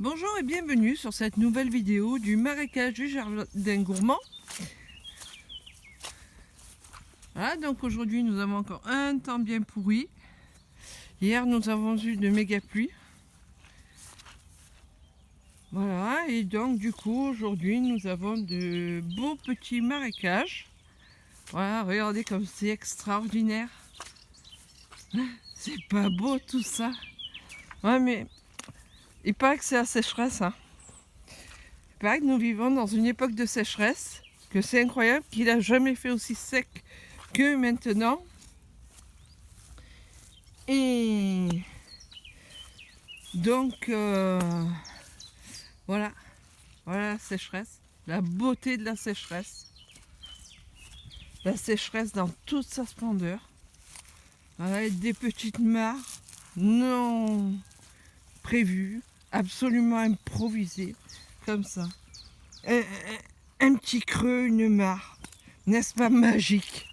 Bonjour et bienvenue sur cette nouvelle vidéo du marécage du jardin gourmand. Voilà, donc aujourd'hui nous avons encore un temps bien pourri. Hier nous avons eu de méga pluies. Voilà, et donc du coup aujourd'hui nous avons de beaux petits marécages. Voilà, regardez comme c'est extraordinaire. C'est pas beau tout ça. Ouais, mais il paraît que c'est la sécheresse, hein. Il paraît que nous vivons dans une époque de sécheresse, que c'est incroyable qu'il n'a jamais fait aussi sec que maintenant. Et donc voilà la sécheresse, la beauté de la sécheresse dans toute sa splendeur. Voilà, des petites mares non prévues, absolument improvisées, comme ça. Un petit creux, une mare, n'est-ce pas magique?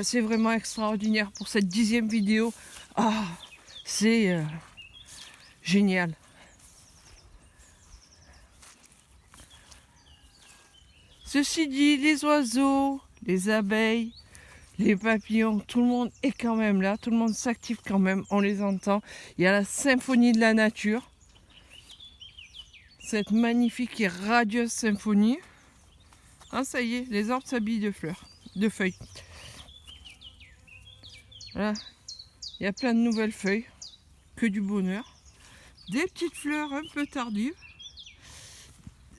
C'est vraiment extraordinaire pour cette 10e vidéo. Ah, c'est génial. Ceci dit, les oiseaux, les abeilles, les papillons, tout le monde est quand même là, tout le monde s'active quand même, on les entend. Il y a la symphonie de la nature, cette magnifique et radieuse symphonie. Ah, ça y est, les arbres s'habillent de fleurs, de feuilles. Voilà, il y a plein de nouvelles feuilles, que du bonheur. Des petites fleurs un peu tardives,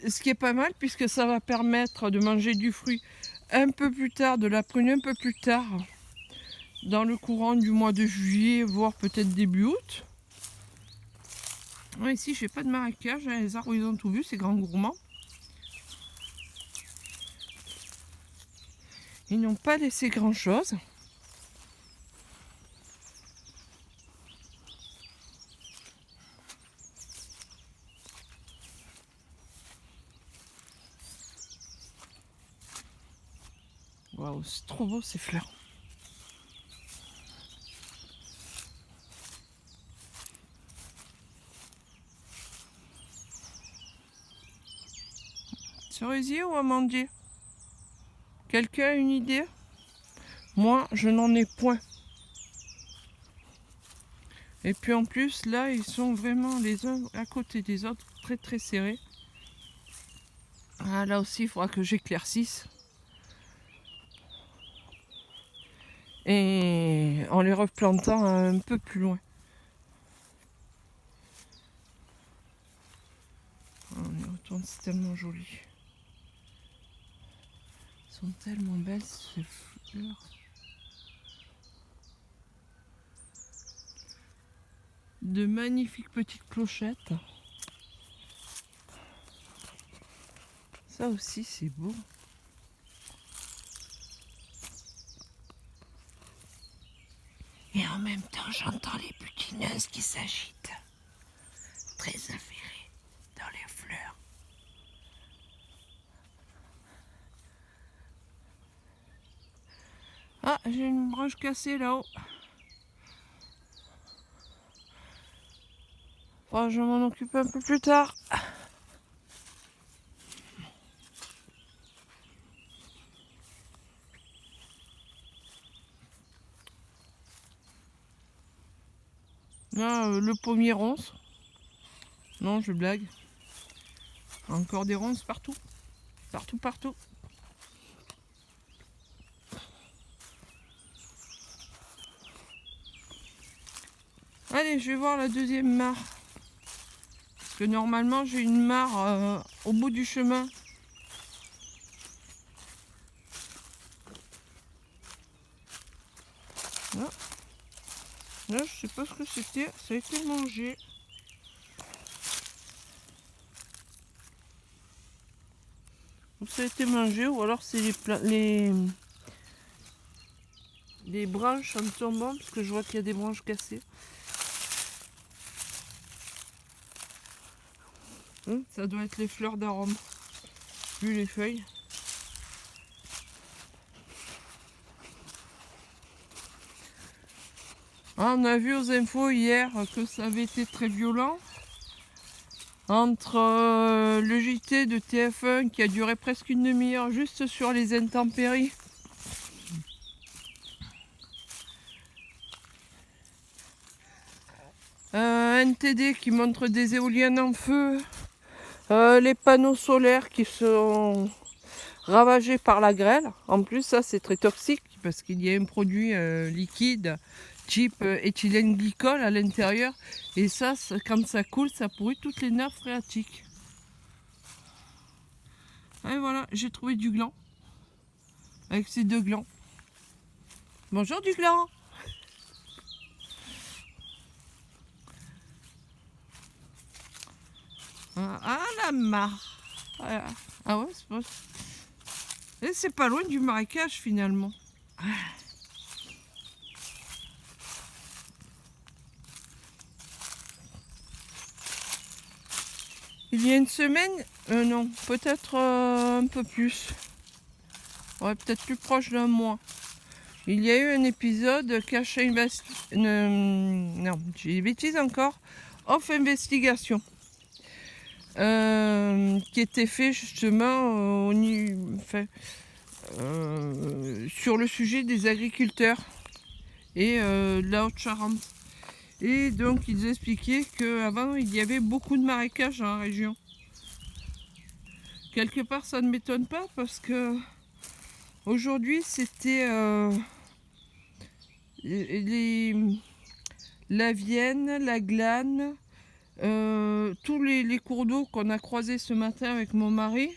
ce qui est pas mal puisque ça va permettre de manger du fruit un peu plus tard, de la prune un peu plus tard, dans le courant du mois de juillet, voire peut-être début août. Ouais, ici, j'ai pas de marécage, hein, les arbres ils ont tout vu, c'est grand gourmand. Ils n'ont pas laissé grand chose. Waouh, c'est trop beau ces fleurs. Cerisier ou amandier? Quelqu'un a une idée? Moi, je n'en ai point. Et puis en plus, là, ils sont vraiment les uns à côté des autres, très très serrés. Ah, là aussi, il faudra que j'éclaircisse. Et en les replantant un peu plus loin. On y retourne, c'est tellement joli. Elles sont tellement belles ces fleurs. De magnifiques petites clochettes. Ça aussi c'est beau. Et en même temps j'entends les butineuses qui s'agitent. Très affairées dans les fleurs. Ah, j'ai une branche cassée là-haut. Bon, je m'en occupe un peu plus tard. Là, le pommier ronce. Non, je blague. Encore des ronces partout. Partout. Allez, je vais voir la deuxième mare. Parce que normalement, j'ai une mare au bout du chemin. Là, je sais pas ce que c'était. Ça a été mangé. Ou ça a été mangé, ou alors c'est les branches en tombant, parce que je vois qu'il y a des branches cassées. Ça doit être les fleurs d'arôme, vu les feuilles. Ah, on a vu aux infos hier que ça avait été très violent. Entre le JT de TF1 qui a duré presque une demi-heure juste sur les intempéries. NTD qui montre des éoliennes en feu. Les panneaux solaires qui sont ravagés par la grêle. En plus, ça c'est très toxique parce qu'il y a un produit liquide type éthylène glycol à l'intérieur. Et ça, quand ça coule, ça pourrit toutes les nappes phréatiques. Et voilà, j'ai trouvé du gland. Avec ces deux glands. Bonjour du gland. Ah la mare. Ah ouais, c'est pas... Et c'est pas loin du marécage finalement. Il y a une semaine, non, peut-être un peu plus. Ouais, peut-être plus proche d'un mois. Il y a eu un épisode Cache non, j'ai des bêtises encore. Off Investigation. Qui était fait justement sur le sujet des agriculteurs et de la Haute-Charente. Et donc ils expliquaient qu'avant il y avait beaucoup de marécages dans la région. Quelque part ça ne m'étonne pas parce que aujourd'hui c'était la Vienne, la Glane, tous les cours d'eau qu'on a croisés ce matin avec mon mari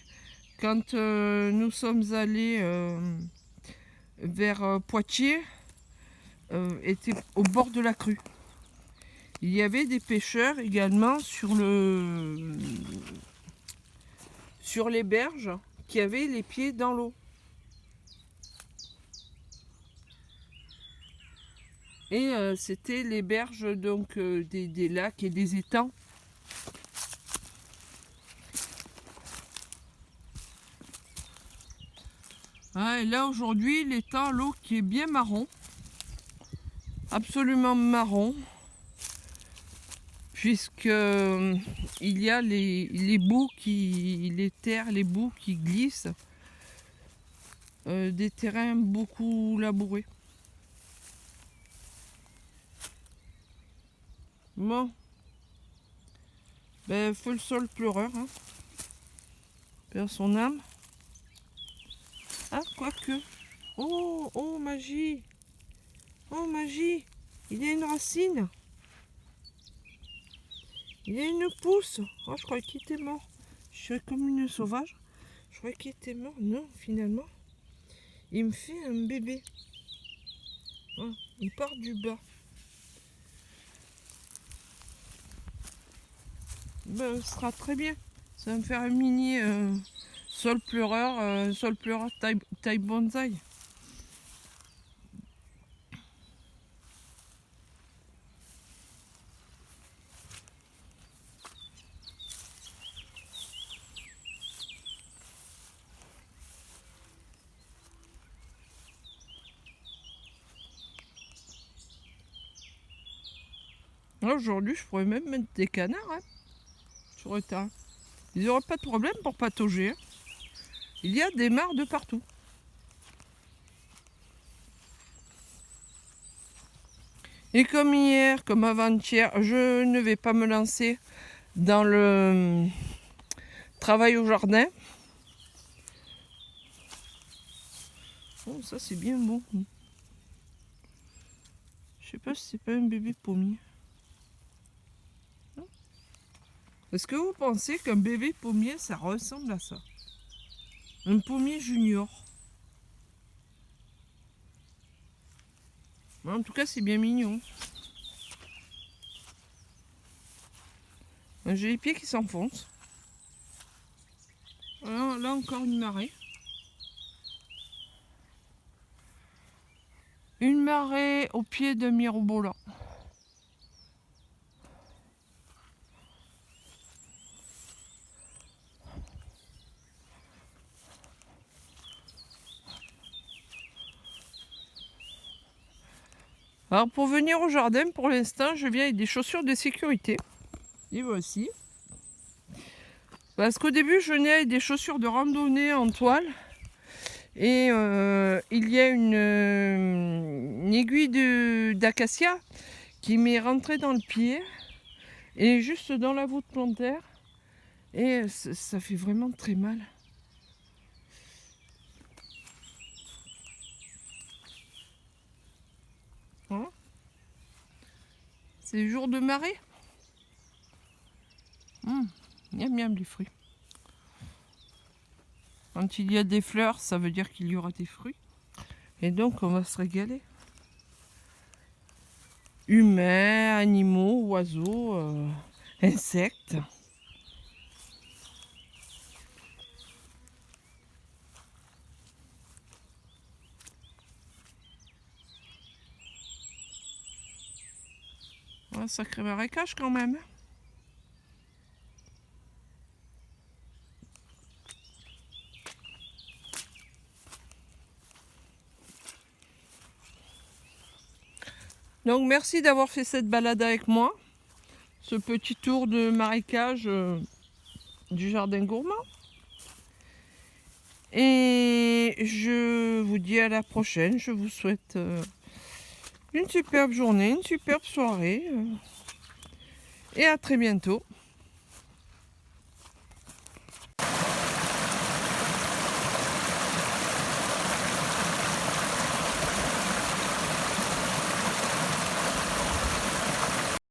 quand nous sommes allés vers Poitiers étaient au bord de la crue. Il y avait des pêcheurs également sur les berges qui avaient les pieds dans l'eau. Et c'était les berges donc des lacs et des étangs. Ah, et là aujourd'hui l'étang, l'eau qui est bien marron, absolument marron, puisque il y a les boues les terres, les boues qui glissent, des terrains beaucoup labourés. Bon, ben faut le sol pleureur, hein. Perd son âme. Ah, quoique. Oh, oh, magie. Oh, magie. Il y a une racine. Il y a une pousse. Oh, je croyais qu'il était mort. Je suis comme une sauvage. Je croyais qu'il était mort. Non, finalement, il me fait un bébé. Oh, il part du bas. Ben, ce sera très bien. Ça va me faire un mini sol pleureur taille bonsaï. Aujourd'hui, je pourrais même mettre des canards hein, sur le terrain. Ils n'auraient pas de problème pour patauger. Hein. Il y a des mares de partout. Et comme hier, comme avant-hier, je ne vais pas me lancer dans le travail au jardin. Oh, ça c'est bien bon. Je sais pas si c'est pas un bébé pommier. Est-ce que vous pensez qu'un bébé pommier, ça ressemble à ça? Un pommier junior. En tout cas, c'est bien mignon. J'ai les pieds qui s'enfoncent. Là encore une marée. Une marée au pied de mirobolant. Alors pour venir au jardin, pour l'instant, je viens avec des chaussures de sécurité. Et voici. Parce qu'au début, je venais avec des chaussures de randonnée en toile. Et il y a une aiguille d'acacia qui m'est rentrée dans le pied. Et juste dans la voûte plantaire. Et ça fait vraiment très mal. Voilà. C'est jour de marée. Miam miam les fruits. Quand il y a des fleurs, ça veut dire qu'il y aura des fruits. Et donc on va se régaler. Humains, animaux, oiseaux, insectes. Un sacré marécage quand même. Donc merci d'avoir fait cette balade avec moi. Ce petit tour de marécage du jardin gourmand. Et je vous dis à la prochaine. Je vous souhaite une superbe journée, une superbe soirée. Et à très bientôt.